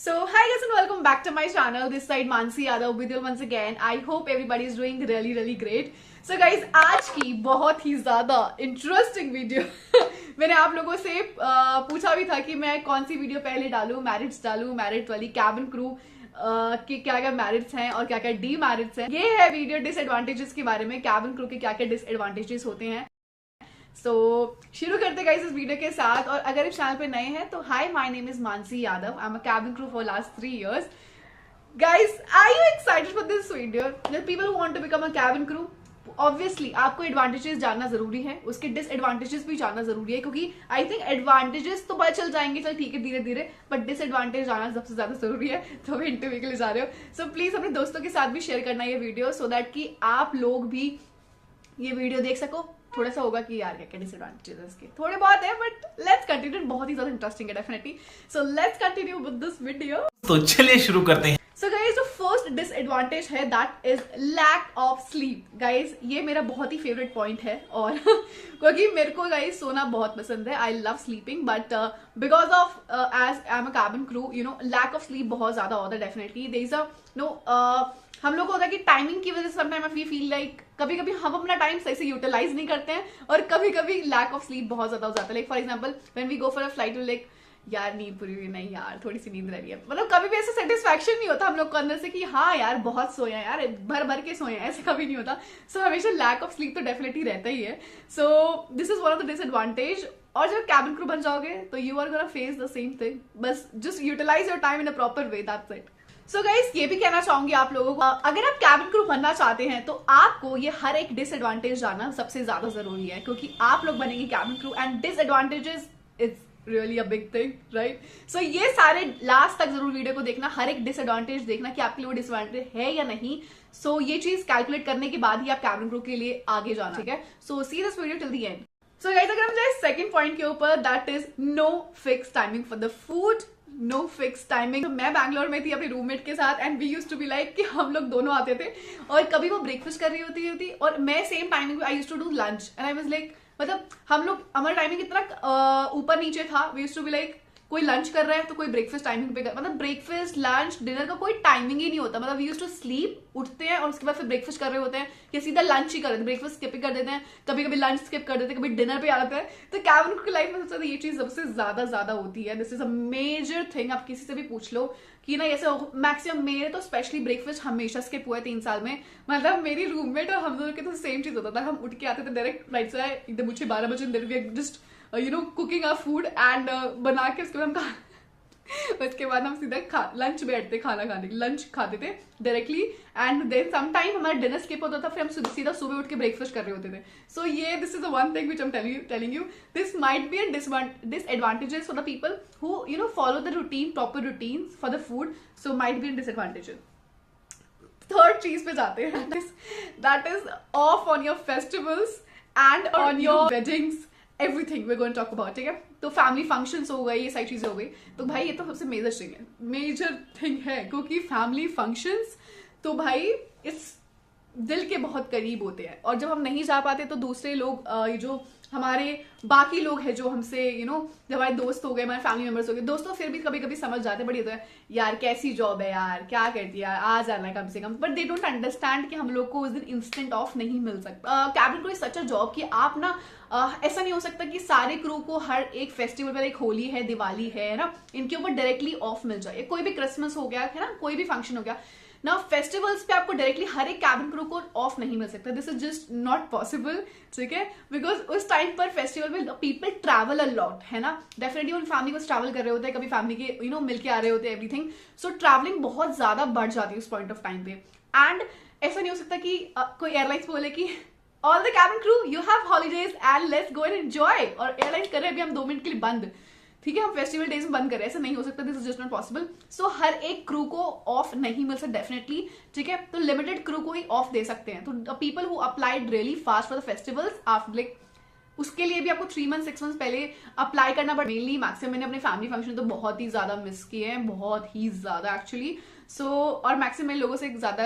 So hi guys and welcome back to my channel. This side Mansi Yadav with you once again. I hope everybody is doing really great. So guys, आज की बहुत ही ज्यादा interesting video मैंने आप लोगों से पूछा भी था कि मैं कौन सी वीडियो पहले डालूं, मैरिड वाली कैबिन क्रू कि क्या क्या मेरिट्स हैं और क्या क्या डी मेरिट्स हैं। ये है वीडियो डिसएडवांटेजेस के बारे में, कैबिन क्रू के क्या क्या डिसएडवांटेजेस होते हैं। शुरू करते गाइस इस वीडियो के साथ। और अगर इस चैनल पे नए हैं तो hi, my name is Mansi Yadav. I am a cabin crew for last 3 years. Guys, are you excited for this video? The people who want to become a cabin crew, obviously आपको एडवांटेजेस जानना जरूरी है, उसके disadvantages भी जानना जरूरी है, क्योंकि आई थिंक एडवांटेजेस तो पता चल जाएंगे, चल ठीक है धीरे धीरे, बट डिसएडवांटेज जानना सबसे ज्यादा जरूरी है। तो मैं इंटरव्यू के लिए जा रहे हो। सो प्लीज अपने दोस्तों के साथ भी शेयर करना ये वीडियो, सो दैट कि आप लोग भी ये वीडियो देख सको। थोड़ा सा होगा कि यार क्या क्या डिसएडवांटेजेस इसके थोड़े बहुत है, बट लेट्स कंटिन्यू। बहुत ही ज्यादा इंटरेस्टिंग है definitely. So let's continue with this video. तो चलिए शुरू करते हैं। सो गाइज, जो फर्स्ट डिसएडवांटेज है that is lack of sleep. Guys ये मेरा बहुत ही फेवरेट पॉइंट है, और क्योंकि मेरे को गाइज सोना बहुत पसंद है। I love sleeping, but because of as I am a cabin crew, you know, lack of sleep बहुत ज्यादा होता है डेफिनेटली। देयर इज अ हम लोग को होता है कि टाइमिंग की वजह से समटाइम वी फील लाइक कभी कभी हम अपना टाइम सही से यूटिलाइज नहीं करते हैं, और कभी कभी लैक ऑफ स्लीप बहुत ज्यादा हो जाता है। Like for example when we go for a flight, like यार नींद पूरी हुई नहीं, यार थोड़ी सी नींद रह रही है, मतलब कभी भी ऐसा सेटिस्फैक्शन नहीं होता हम लोग को अंदर से कि हाँ यार बहुत सोए हैं, यार भर भर के सोए हैं, ऐसे कभी नहीं होता। सो हमेशा लैक ऑफ स्लीप तो डेफिनेटली रहता ही है। So this is one of the disadvantage. और जब कैबिन क्रू बन जाओगे तो you are gonna face the same thing, बस just utilise your time in a proper way, that's it. So guys, ये भी कहना चाहूंगी आप लोगों को, अगर आप कैबिन क्रू बनना चाहते हैं तो आपको ये हर एक डिसएडवांटेज जानना सबसे ज्यादा जरूरी है, क्योंकि आप लोग बनेंगे cabin crew and disadvantages is really a big thing, right. So ये सारे लास्ट तक जरूर वीडियो को देखना, हर एक डिसएडवांटेज देखना कि आपके लिए वो डिसएडवांटेज है या नहीं। सो ये चीज कैलकुलेट करने के बाद ही आप कैबिन क्रू के लिए आगे जाना, ठीक है। So see this video till the end. So guys, अगर हम जाए सेकंड पॉइंट के ऊपर, that is no fix timing for the food. No fix timing. तो मैं बैंगलोर में थी अपने रूममेट के साथ, and we used to be like कि हम लोग दोनों आते थे, और कभी वो ब्रेकफास्ट कर रही होती और मैं same timing I used to do lunch, and I was like, मतलब हम लोग, हमारा टाइमिंग इतना ऊपर नीचे था। We used to be like कोई लंच कर रहा है तो कोई ब्रेकफास्ट टाइमिंग पे मतलब ब्रेकफास्ट लंच डिनर का कोई टाइमिंग ही नहीं होता। मतलब वी यूज्ड टू स्लीप, उठते हैं और उसके बाद फिर ब्रेकफास्ट कर रहे होते हैं, या सीधा लंच ही कर रहे हैं, ब्रेकफास्ट स्किप कर देते हैं, कभी कभी लंच स्किप कर देते हैं, कभी डिनर पे आ जाते हैं। तो कैबिन क्रू की लाइफ में सबसे ज्यादा ये चीज सबसे ज्यादा होती है। This is a major thing. आप किसी से भी पूछ लो कि ना, ऐसे मैक्सिमम मेरे तो स्पेशली ब्रेकफास्ट हमेशा स्किप हुआ है 3 साल में। मतलब मेरी रूममेट और हम दोनों के तो सेम चीज होता था। हम उठ के आते थे डायरेक्ट फ्लाइट से, एकदम मुझे 12 बजे just you know cooking our food and बना के उसके बाद हम उसके बाद हम सीधा लंच बैठते, खाना खाने, लंच खाते थे directly, and then some time हमारा डिनर स्किप होता था, फिर हम सीधा सुबह उठ के ब्रेकफास्ट कर रहे होते थे। सो ये this is the one thing which I am telling you, this might be a disadvantages for the people who you know follow the routine, proper routine for the food. So might be a disadvantages. Third चीज पे जाते हैं, that is of on your festivals and on your weddings, everything we going to talk about, ठीक है। तो family functions हो गए, ये सारी चीजें हो गई। तो भाई ये तो सबसे मेजर थिंग है, क्योंकि फैमिली फंक्शंस तो भाई इस दिल के बहुत करीब होते हैं, और जब हम नहीं जा पाते तो दूसरे लोग ये जो हमारे बाकी लोग हैं जो हमसे यू नो, जब हमारे दोस्त हो गए, हमारे फैमिली मेंबर्स हो गए, दोस्तों फिर भी कभी कभी समझ जाते, बट ये तो है यार कैसी जॉब है यार, क्या करती है यार, आ जाना है कम से कम, बट दे डोंट अंडरस्टैंड कि हम लोग को उस दिन इंस्टेंट ऑफ नहीं मिल सकता। Cabin crew is such a job कि आप ना ऐसा नहीं हो सकता कि सारे क्रू को हर एक फेस्टिवल पर, एक होली है, दिवाली है ना, इनके ऊपर डायरेक्टली ऑफ मिल जाए। कोई भी क्रिसमस हो गया है ना, कोई भी फंक्शन हो गया ना, फेस्टिवल्स पे आपको डायरेक्टली हर एक कैबिन क्रू को ऑफ नहीं मिल सकता। This is just not possible, ठीक है, बिकॉज उस टाइम पर फेस्टिवल में पीपल ट्रैवल अ लॉट, है ना, डेफिनेटली उन फैमिली को ट्रैवल कर रहे होते हैं, कभी फैमिली के यू नो मिलके आ रहे होते हैं, एवरीथिंग। सो ट्रैवलिंग बहुत ज्यादा बढ़ जाती है उस पॉइंट ऑफ टाइम पे, एंड ऐसा नहीं हो सकता कि कोई एयरलाइंस बोले कि all the cabin crew you have holidays and let's go and enjoy, और एयरलाइन कर रहे हैं अभी हम 2 मिनट के लिए बंद, ठीक है, हम फेस्टिवल डेज में बंद करें, ऐसा नहीं हो सकता। This is just not possible. So हर एक क्रू को ऑफ नहीं मिल सकता डेफिनेटली, ठीक है, तो लिमिटेड क्रू को ही ऑफ दे सकते हैं। तो people who applied really fast for the festivals, आप लाइक उसके लिए भी आपको 3 मंथ 6 मंथ पहले अप्लाई करना पड़ा। मेनली मैक्सिमम मैंने अपने फैमिली फंक्शन तो बहुत ही ज्यादा मिस किए हैं, बहुत ही ज्यादा एक्चुअली। सो और मैक्सिमम लोगों से ज्यादा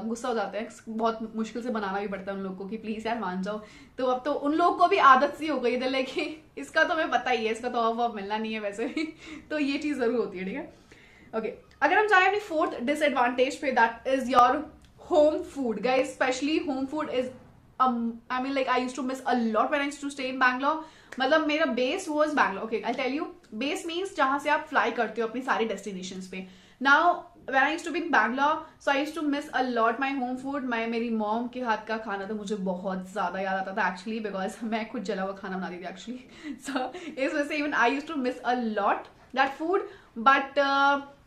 गुस्सा हो जाते हैं, बहुत मुश्किल से बनाना भी पड़ता है उन लोगों को कि प्लीज यार मान जाओ। तो अब तो उन लोगों को भी आदत सी हो गई है, लेकिन इसका तो हमें पता ही है, इसका तो ऑफ मिलना नहीं है वैसे भी तो ये चीज जरूर होती है, ठीक है। ओके, अगर हम जाए अपनी फोर्थ डिसएडवांटेज पे, that is your home food guys. Specially home food is I mean like I used to miss a lot when I used to stay in Bangalore. मतलब मेरा base was Bangalore. Okay, I tell you, base means जहां से आप fly करते हो अपनी सारी destinations पे. Now when I used to be in Bangalore, so I used to miss a lot my home food. मेरी मॉम के हाथ का खाना तो मुझे बहुत ज्यादा याद आता था एक्चुअली, बिकॉज मैं खुद जला हुआ खाना बनाती थी एक्चुअली. सो इस वजह से even I used to miss a lot that food. But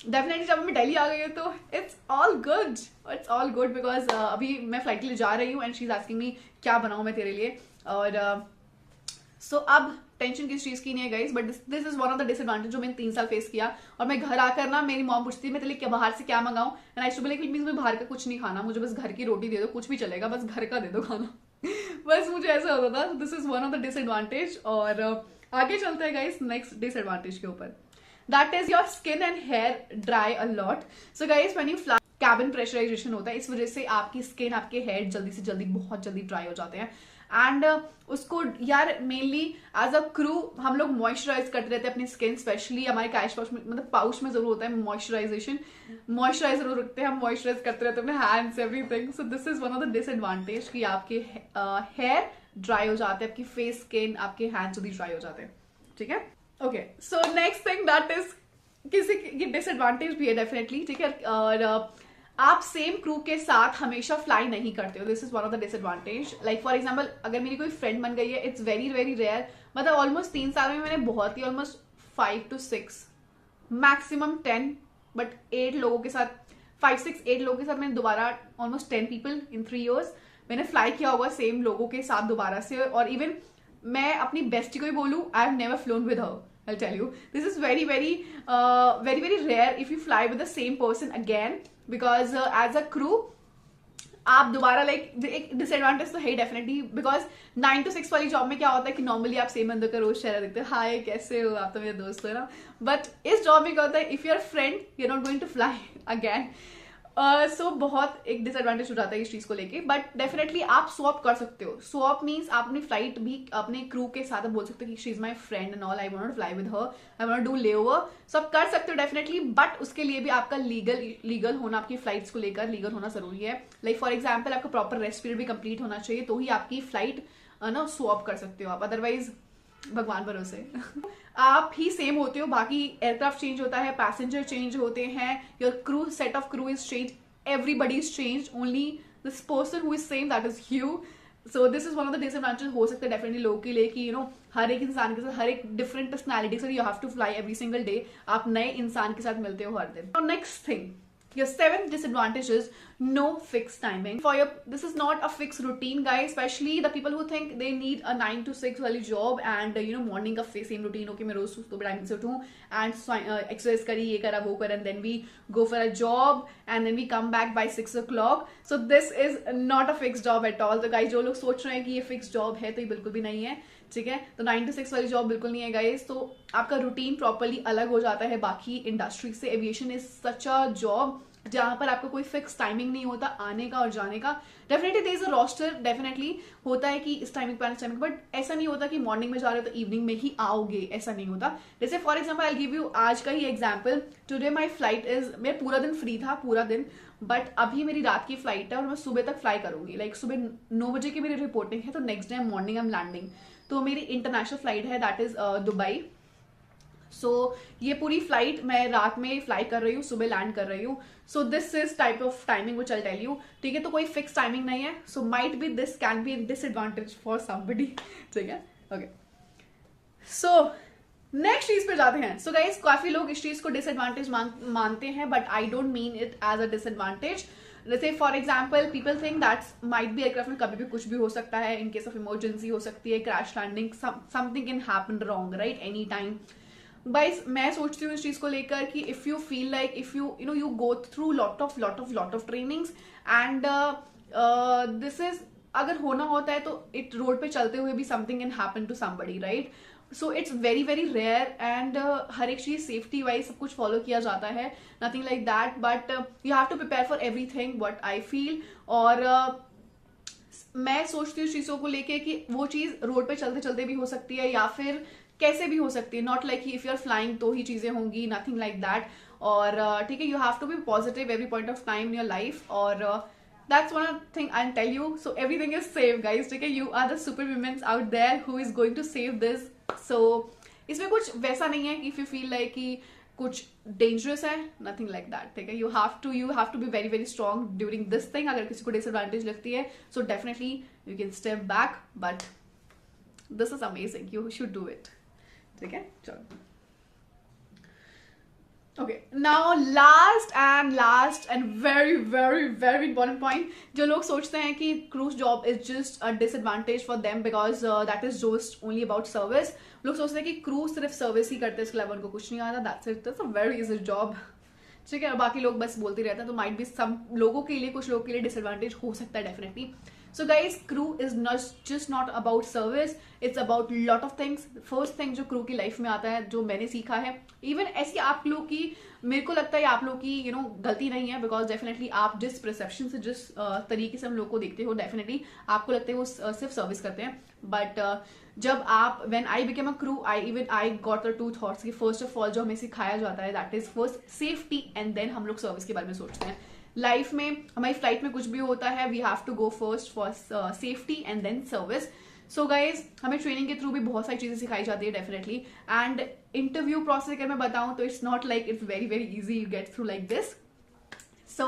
definitely जब मैं दिल्ली आ गई हूँ तो इट्स ऑल गुड बिकॉज अभी मैं फ्लाइट के लिए जा रही हूँ and she is asking me क्या बनाऊँ मैं तेरे लिए. और सो अब टेंशन किस चीज की नहीं है guys, but this is one of the disadvantage जो मैंने 3 साल फेस किया. और मैं घर आकर ना, मेरी मॉम पूछती थी मैं तेरे लिए बाहर से क्या मंगाऊं, and I used to be like मुझे बाहर का कुछ नहीं खाना, मुझे बस घर की रोटी दे दो, कुछ भी चलेगा, बस घर का दे दो खाना. बस मुझे ऐसा होता था. This is one of the disadvantage. और आगे चलते हैं गाइस नेक्स्ट डिसएडवांटेज के ऊपर. That is your skin and hair dry a lot. So guys when you fly, cabin pressurization होता है, इस वजह से आपकी स्किन, आपके हेयर जल्दी से जल्दी, बहुत जल्दी ड्राई हो जाते हैं. एंड उसको यार मेनली एज अ क्रू हम लोग मॉइस्चराइज करते रहते हैं अपनी स्किन. स्पेशली हमारे कैश पाउच में, मतलब पाउच में जरूर होता है मॉइस्चराइज जरूर रखते हैं हम, मॉइस्चराइज करते रहते हैं अपने hands everything. So this is one of the disadvantage कि आपके हेयर ड्राई हो जाते हैं, आपकी फेस, स्किन, आपके हैंड्स जल्दी ड्राई हो जाते हैं. ठीक है. Okay, so next thing that is, किसी की डिसएडवांटेज भी है डेफिनेटली. ठीक है. और आप सेम क्रू के साथ हमेशा फ्लाई नहीं करते हो. This is one of the disadvantage. Like for example अगर मेरी कोई फ्रेंड बन गई है, इट्स वेरी वेरी रेयर. मतलब ऑलमोस्ट 3 साल में मैंने बहुत ही ऑलमोस्ट 5 to 6 मैक्सिमम 10 बट 8 लोगों के साथ, 5-6-8 लोगों के साथ मैंने दोबारा ऑलमोस्ट 10 पीपल इन 3 years मैंने फ्लाई किया होगा सेम लोगों के साथ दोबारा से. और इवन मैं अपनी बेस्टी को ही बोलूं, I have never phloem with her. I'll tell you, this is very very rare if you fly with the same person again, because as a crew आप दोबारा लाइक एक डिसएडवांटेज तो है डेफिनेटली, बिकॉज 9 to 6 वाली job में क्या होता है कि नॉर्मली आप सेम बंदों का रोज चेहरा देखते हो, हाय कैसे हो, आप तो मेरे दोस्त हो ना. बट इस जॉब में क्या होता है, if you are friend you are not going to fly again. So बहुत एक डिसएडवांटेज हो जाता है इस चीज को लेके. बट डेफिनेटली आप स्वैप कर सकते हो. स्वैप मीन्स आप अपनी फ्लाइट भी अपने क्रू के साथ बोल सकते हो कि she is my friend and all, I want to fly with her, I want to do layover. So आप कर सकते हो डेफिनेटली, बट उसके लिए भी आपका लीगल होना, आपकी फ्लाइट्स को लेकर लीगल होना जरूरी है. लाइक फॉर एग्जाम्पल आपका प्रॉपर रेस्ट पीरियड भी कंप्लीट होना चाहिए, तो ही आपकी फ्लाइट ना स्वैप कर सकते हो आप. अदरवाइज भगवान भरोसे आप ही सेम होते हो, बाकी एयरक्राफ्ट चेंज होता है, पैसेंजर चेंज होते हैं, your crew, set of crew is change, everybody is changed, only this person who is same, that is you. So this is one of the disadvantages हो सकते हैं डेफिनेटली लोगों के लिए कि हर एक इंसान के साथ, हर एक डिफरेंट पर्सनैलिटी से you have to fly every single day. आप नए इंसान के साथ मिलते हो हर दिन. और next thing, your 7th disadvantage is no fixed timing for your, this is not a fixed routine guys, especially the people who think they need a 9 to 6 वाली job and morning का same routine हो कि मैं रोज सुबह time से उठूं and exercise करी, ये करा वो करा, and then we go for a job and then we come back by 6 o'clock. So this is not a fixed job at all. तो guys जो लोग सोच रहे हैं कि ये fixed job है, तो ये बिल्कुल भी नहीं है. ठीक है. तो 9 to 6 वाली जॉब बिल्कुल नहीं है गाइस. तो आपका रूटीन प्रॉपरली अलग हो जाता है बाकी इंडस्ट्री से. Aviation is such a job जहां पर आपका कोई फिक्स टाइमिंग नहीं होता आने का और जाने का. Definitely there is a roster, definitely होता है कि इस टाइमिंग पर इस टाइमिंग, बट ऐसा नहीं होता कि मॉर्निंग में जा रहे हो तो इवनिंग में ही आओगे, ऐसा नहीं होता. जैसे for example I give you आज का ही example. Today my flight is, मेरा पूरा दिन फ्री था, पूरा दिन, बट अभी मेरी रात की फ्लाइट है और मैं सुबह तक फ्लाई करूंगी. लाइक सुबह 9 बजे की मेरी रिपोर्टिंग है, तो next day morning I am landing. तो मेरी इंटरनेशनल फ्लाइट है, दैट इज दुबई. सो ये पूरी फ्लाइट मैं रात में फ्लाई कर रही हूँ, सुबह लैंड कर रही हूँ. So this is type of timing which I tell you. ठीक है. तो कोई फिक्स टाइमिंग नहीं है. So might be this can be disadvantage for somebody. ठीक है. ओके. सो नेक्स्ट चीज पे जाते हैं. सो गाइस काफी लोग इस चीज को डिसएडवांटेज मानते हैं, but I don't mean it as a disadvantage. जैसे for example people think that's might be aircraft में कभी भी कुछ भी हो सकता है, इन केस ऑफ इमरजेंसी हो सकती है, crash landing, something can happen wrong, right, any time. Guys मैं सोचती हूँ इस चीज को लेकर कि if you feel like, if you go through lot of trainings and this is, अगर होना होता है तो इट रोड पे चलते हुए भी something can happen to somebody, right. So it's very very rare and हर एक चीज सेफ्टी वाइज सब कुछ फॉलो किया जाता है, nothing like that, but you have to prepare for everything what I feel. और मैं सोचती हूँ चीजों को लेके कि वो चीज रोड पे चलते चलते भी हो सकती है या फिर कैसे भी हो सकती है, not like if you are flying तो ही चीजें होंगी, नथिंग लाइक दैट. और ठीक है, you have to be positive every point of time in your life, और that's one thing I'll tell you. So everything is safe, guys. ठीक है, you are the super women out there who is going to save this. So इसमें कुछ वैसा नहीं है कि if you feel like कि कुछ dangerous है, nothing like that. ठीक है, you have to be very very strong during this thing. अगर किसी को disadvantage लगती है, so definitely you can step back. But this is amazing. You should do it. ठीक है, चलो. Okay, now last and very very very important point. जो लोग सोचते हैं कि cruise job is just a disadvantage for them because that is just only about service. लोग सोचते हैं कि cruise सिर्फ service ही करते हैं, इसके अलावा उनको कुछ नहीं आता. That's it. That's a very easy job. ठीक है, बाकी लोग बस बोलते रहते हैं, तो might be some लोगों के लिए, कुछ लोगों के लिए disadvantage हो सकता है definitely. So guys, crew is not about service, it's about lot of things. First thing जो crew की लाइफ में आता है, जो मैंने सीखा है, even ऐसी आप लोग की, मेरे को लगता है आप लोग की गलती नहीं है, बिकॉज डेफिनेटली आप जिस परसेप्शन से, जिस तरीके से हम लोग को देखते हो, डेफिनेटली आपको लगता है वो सिर्फ सर्विस करते हैं. बट जब आप when I became a crew, I got the 2 thoughts कि फर्स्ट ऑफ ऑल जो हमें सिखाया जाता है that is first safety, and then हम लोग सर्विस के बारे में सोचते हैं. लाइफ में, हमारी फ्लाइट में कुछ भी होता है, we have to go first for safety and then service. So guys, हमें ट्रेनिंग के थ्रू भी बहुत सारी चीजें सिखाई जाती है डेफिनेटली. एंड इंटरव्यू प्रोसेस अगर मैं बताऊं तो it's not like it's very very easy you get through like this. So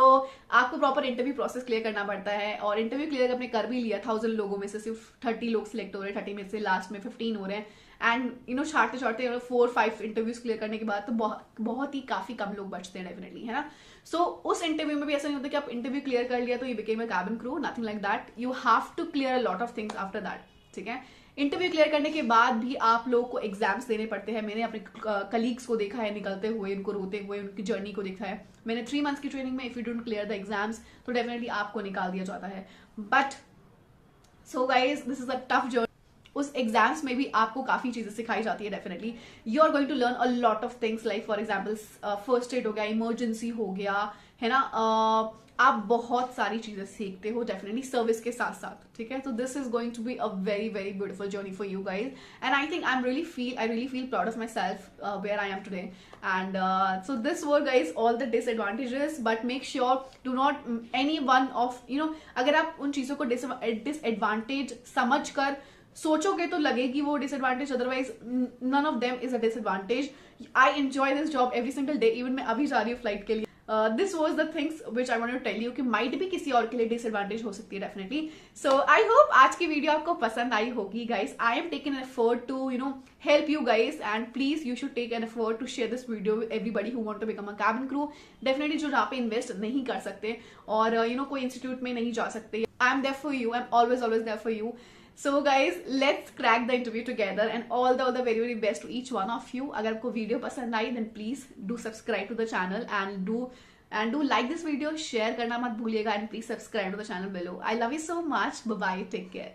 आपको प्रॉपर इंटरव्यू प्रोसेस क्लियर करना पड़ता है, और इंटरव्यू क्लियर आपने कर भी लिया. 1000 लोगों में से सिर्फ 30 लोग सिलेक्ट हो रहे हैं, 30 में से लास्ट में 15 हो रहे हैं. एंड छाटते 4-5 इंटरव्यूज क्लियर करने के बाद तो बहुत ही काफी कम लोग बचते हैं डेफिनेटली, है ना. सो उस इंटरव्यू में भी ऐसा नहीं होता कि आप इंटरव्यू क्लियर कर लिया तो you became a cabin crew, nothing like that. You have to clear a lot of things after that. ठीक है, इंटरव्यू क्लियर करने के बाद भी आप लोगों को एग्जाम्स देने पड़ते हैं. मैंने अपने कलीग्स को देखा है निकलते हुए, उनको रोते हुए, उनकी जर्नी को देखा है. मैंने 3 months की ट्रेनिंग में if you don't clear the exams तो डेफिनेटली आपको निकाल दिया जाता है. But so guys, this is a tough journey. उस एग्जाम्स में भी आपको काफी चीजें सिखाई जाती है definitely. You are going to learn a lot of things, like for example first aid हो गया, इमरजेंसी हो गया, है ना. आप बहुत सारी चीजें सीखते हो डेफिनेटली सर्विस के साथ साथ. ठीक है, तो this is going to be a very very beautiful journey for you guys, and I think I really feel proud of myself where I am today. And so this were guys all the disadvantages, but make sure do not any one of अगर आप उन चीजों को disadvantage समझ कर सोचोगे तो लगेगी वो disadvantage, otherwise none of them is a disadvantage. I enjoy this job every single day. Even मैं अभी जा रही हूँ फ्लाइट के लिए. This was the things which I want to tell you कि माइट भी किसी और के लिए डिसएडवांटेज हो सकती है डेफिनेटली. सो आई होप आज की वीडियो आपको पसंद आई होगी guys. I am taking an effort to help you guys, and please you should take an effort to share this video with everybody who want to become a cabin crew. Definitely जो जहाँ पे invest नहीं कर सकते और कोई institute में नहीं जा सकते. I am there for you, I am always there for you. So guys, let's crack the interview together, and all the very very best to each one of you. अगर आपको वीडियो पसंद आई then please do subscribe to the channel and do like this video. Share करना मत भूलिएगा, and please subscribe to the channel below. I love you so much. Bye bye. Take care.